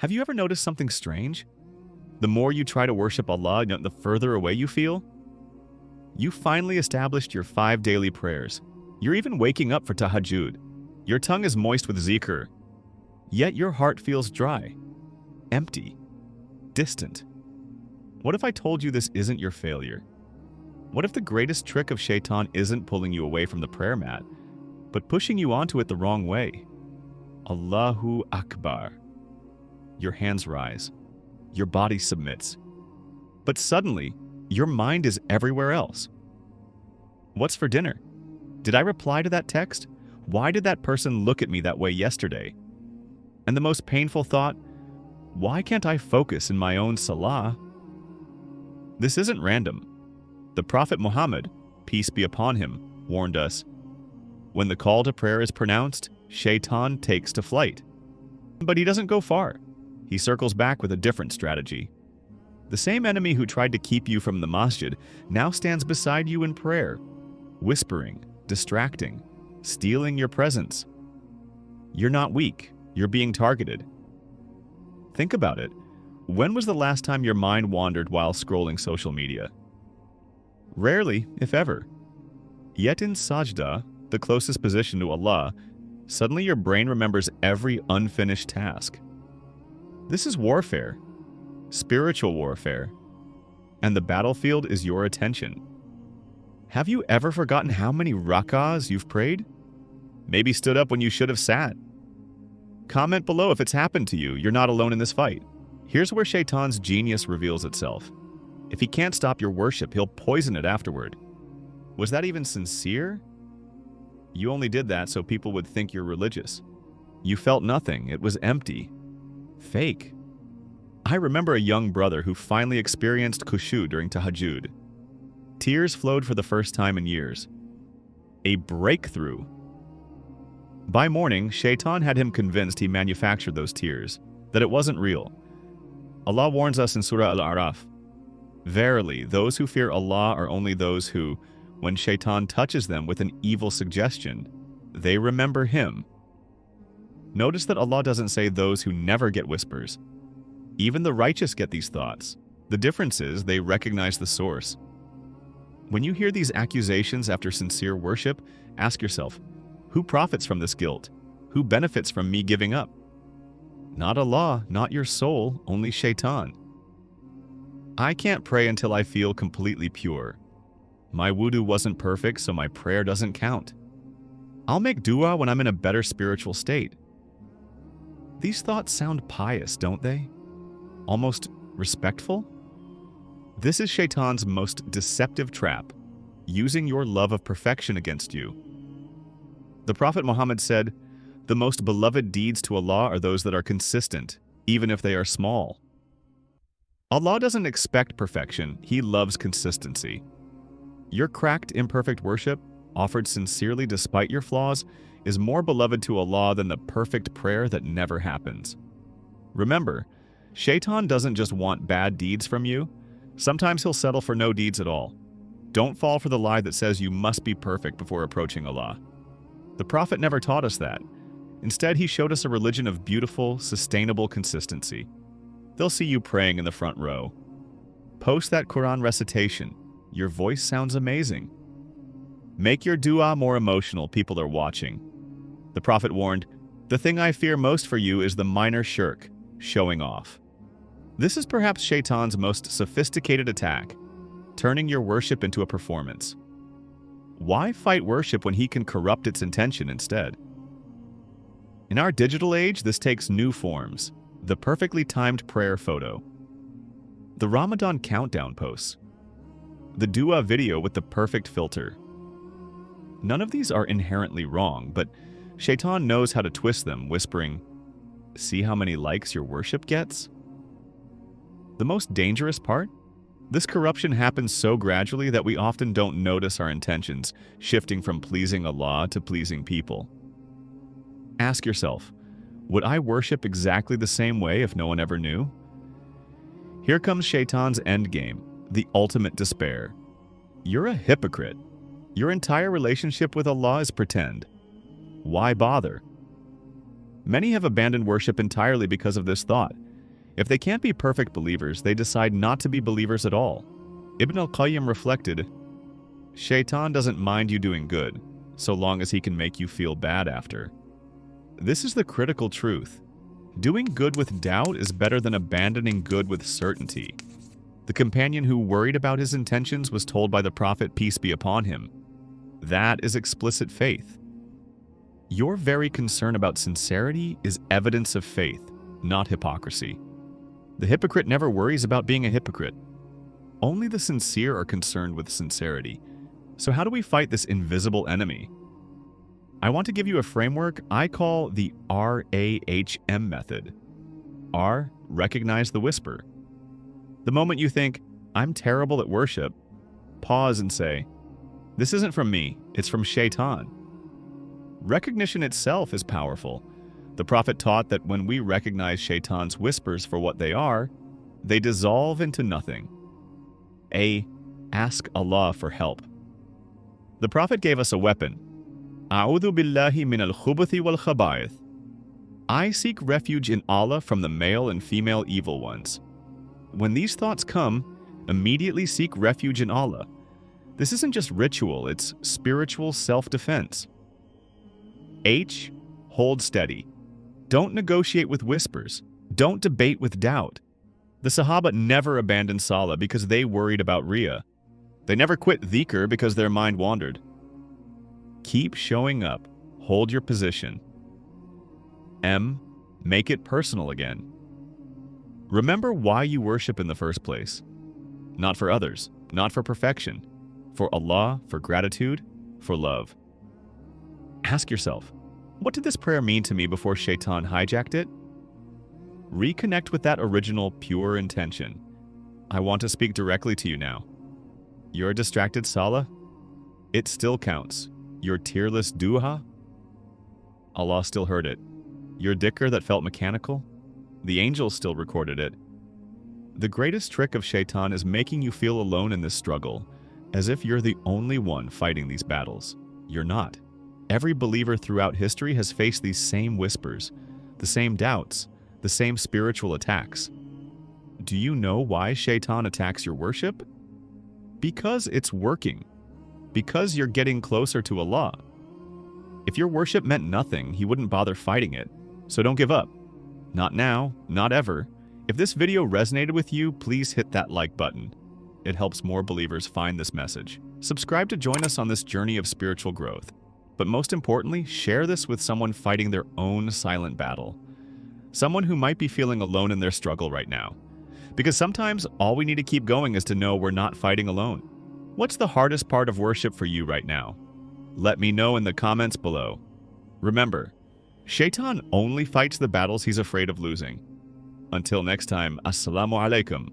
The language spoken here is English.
Have you ever noticed something strange? The more you try to worship Allah, the further away you feel. You finally established your 5 daily prayers. You're even waking up for tahajjud. Your tongue is moist with dhikr. Yet your heart feels dry, empty, distant. What if I told you this isn't your failure? What if the greatest trick of Shaytan isn't pulling you away from the prayer mat, but pushing you onto it the wrong way? Allahu Akbar. Your hands rise. Your body submits. But suddenly, your mind is everywhere else. What's for dinner? Did I reply to that text? Why did that person look at me that way yesterday? And the most painful thought, why can't I focus in my own salah? This isn't random. The Prophet Muhammad, peace be upon him, warned us, when the call to prayer is pronounced, Shaytan takes to flight. But he doesn't go far. He circles back with a different strategy. The same enemy who tried to keep you from the masjid now stands beside you in prayer, whispering, distracting, stealing your presence. You're not weak. You're being targeted. Think about it. When was the last time your mind wandered while scrolling social media? Rarely, if ever. Yet in sajda, the closest position to Allah, suddenly your brain remembers every unfinished task. This is warfare, spiritual warfare, and the battlefield is your attention. Have you ever forgotten how many rak'ahs you've prayed? Maybe stood up when you should have sat. Comment below if it's happened to you. You're not alone in this fight. Here's where Shaytan's genius reveals itself. If he can't stop your worship, he'll poison it afterward. Was that even sincere? You only did that so people would think you're religious. You felt nothing. It was empty. Fake. I remember a young brother who finally experienced khushu during tahajjud. Tears flowed for the first time in years. A breakthrough. By morning, Shaytan had him convinced he manufactured those tears, that it wasn't real. Allah warns us in Surah Al-A'raf, "Verily, those who fear Allah are only those who, when Shaytan touches them with an evil suggestion, they remember him." Notice that Allah doesn't say those who never get whispers. Even the righteous get these thoughts. The difference is they recognize the source. When you hear these accusations after sincere worship, ask yourself, who profits from this guilt? Who benefits from me giving up? Not Allah, not your soul, only Shaytan. I can't pray until I feel completely pure. My wudu wasn't perfect, so my prayer doesn't count. I'll make dua when I'm in a better spiritual state. These thoughts sound pious, don't they? Almost respectful? This is Shaytan's most deceptive trap, using your love of perfection against you. The Prophet Muhammad said, "The most beloved deeds to Allah are those that are consistent, even if they are small." Allah doesn't expect perfection, He loves consistency. Your cracked, imperfect worship, offered sincerely despite your flaws, is more beloved to Allah than the perfect prayer that never happens. Remember, Shaytan doesn't just want bad deeds from you. Sometimes he'll settle for no deeds at all. Don't fall for the lie that says you must be perfect before approaching Allah. The Prophet never taught us that. Instead, he showed us a religion of beautiful, sustainable consistency. They'll see you praying in the front row. Post that Quran recitation. Your voice sounds amazing. Make your dua more emotional, people are watching. The Prophet warned, "The thing I fear most for you is the minor shirk, showing off." This is perhaps Shaytan's most sophisticated attack, turning your worship into a performance. Why fight worship when he can corrupt its intention instead? In our digital age, this takes new forms. The perfectly timed prayer photo. The Ramadan countdown posts. The dua video with the perfect filter. None of these are inherently wrong, but Shaytan knows how to twist them, whispering, "See how many likes your worship gets?" The most dangerous part? This corruption happens so gradually that we often don't notice our intentions shifting from pleasing Allah to pleasing people. Ask yourself, would I worship exactly the same way if no one ever knew? Here comes Shaytan's endgame, the ultimate despair. You're a hypocrite. Your entire relationship with Allah is pretend. Why bother? Many have abandoned worship entirely because of this thought. If they can't be perfect believers, they decide not to be believers at all. Ibn al-Qayyim reflected, Shaytan doesn't mind you doing good, so long as he can make you feel bad after. This is the critical truth. Doing good with doubt is better than abandoning good with certainty. The companion who worried about his intentions was told by the Prophet, peace be upon him, that is explicit faith. Your very concern about sincerity is evidence of faith, not hypocrisy. The hypocrite never worries about being a hypocrite. Only the sincere are concerned with sincerity. So how do we fight this invisible enemy? I want to give you a framework I call the R.A.H.M method. R, recognize the whisper. The moment you think, I'm terrible at worship, pause and say, this isn't from me, it's from Shaytan. Recognition itself is powerful. The Prophet taught that when we recognize Shaytan's whispers for what they are, they dissolve into nothing. A, ask Allah for help. The Prophet gave us a weapon. A'udhu billahi min al-khubuthi wal khaba'ith. I seek refuge in Allah from the male and female evil ones. When these thoughts come, immediately seek refuge in Allah. This isn't just ritual, it's spiritual self-defense. H, hold steady. Don't negotiate with whispers. Don't debate with doubt. The Sahaba never abandoned salah because they worried about Riyah. They never quit dhikr because their mind wandered. Keep showing up. Hold your position. M, make it personal again. Remember why you worship in the first place. Not for others, not for perfection. For Allah, for gratitude, for love. Ask yourself, what did this prayer mean to me before Shaytan hijacked it? Reconnect with that original pure intention. I want to speak directly to you now. Your distracted salah? It still counts. Your tearless duha? Allah still heard it. Your dhikr that felt mechanical? The angels still recorded it. The greatest trick of Shaytan is making you feel alone in this struggle, as if you're the only one fighting these battles. You're not. Every believer throughout history has faced these same whispers, the same doubts, the same spiritual attacks. Do you know why Shaytan attacks your worship? Because it's working. Because you're getting closer to Allah. If your worship meant nothing, He wouldn't bother fighting it. So don't give up. Not now, not ever. If this video resonated with you, please hit that like button. It helps more believers find this message. Subscribe to join us on this journey of spiritual growth. But most importantly, share this with someone fighting their own silent battle. Someone who might be feeling alone in their struggle right now. Because sometimes all we need to keep going is to know we're not fighting alone. What's the hardest part of worship for you right now? Let me know in the comments below. Remember, Shaytan only fights the battles he's afraid of losing. Until next time, Assalamu alaikum.